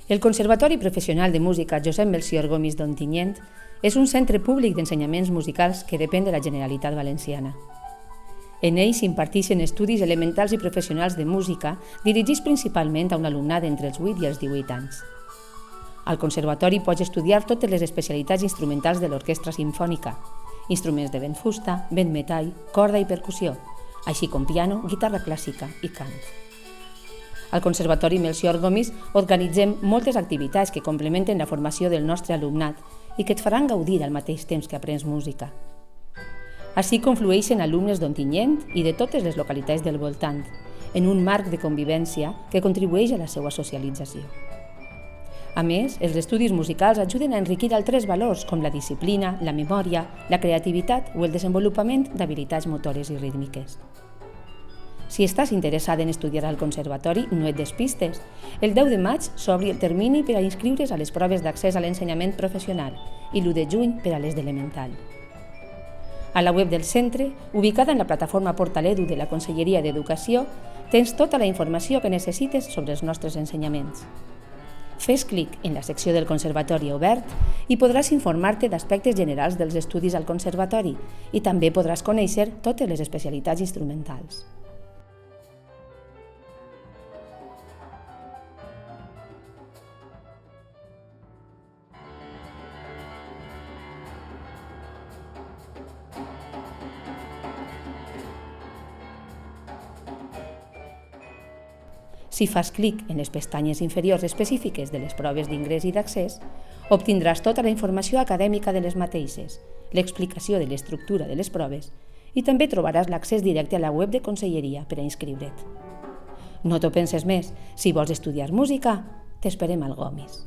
El Conservatori Professional de Música Josep Melcior Gomis d'Ontinyent és un centre públic d'ensenyaments musicals que depèn de la Generalitat Valenciana. En ell s'imparteixen estudis elementals i professionals de música dirigits principalment a un alumnat entre els 8 i els 18 anys. Al Conservatori pots estudiar totes les especialitats instrumentals de l'orquestra simfònica, instruments de vent fusta, vent metall, corda i percussió, així com piano, guitarra clàssica i cant. Al Conservatori Melcior Gomis organitzem moltes activitats que complementen la formació del nostre alumnat i que et faran gaudir al mateix temps que aprens música. Així conflueixen alumnes d'Ontinyent i de totes les localitats del voltant, en un marc de convivència que contribueix a la seva socialització. A més, els estudis musicals ajuden a enriquir altres valors com la disciplina, la memòria, la creativitat o el desenvolupament d'habilitats motores i rítmiques. Si estàs interessada en estudiar al Conservatori, no et despistes. El 10 de maig s'obre el termini per a inscriure's a les proves d'accés a l'ensenyament professional i l'1 de juny per a les d'elemental. A la web del centre, ubicada en la plataforma Portaledu de la Conselleria d'Educació, tens tota la informació que necessites sobre els nostres ensenyaments. Fes clic en la secció del Conservatori obert i podràs informar-te d'aspectes generals dels estudis al Conservatori i també podràs conèixer totes les especialitats instrumentals. Si fas clic en les pestanyes inferiors específiques de les proves d'ingrés i d'accés, obtindràs tota la informació acadèmica de les mateixes, l'explicació de l'estructura de les proves i també trobaràs l'accés directe a la web de Conselleria per a inscriure't. No t'ho penses més, si vols estudiar música, t'esperem al Gomis.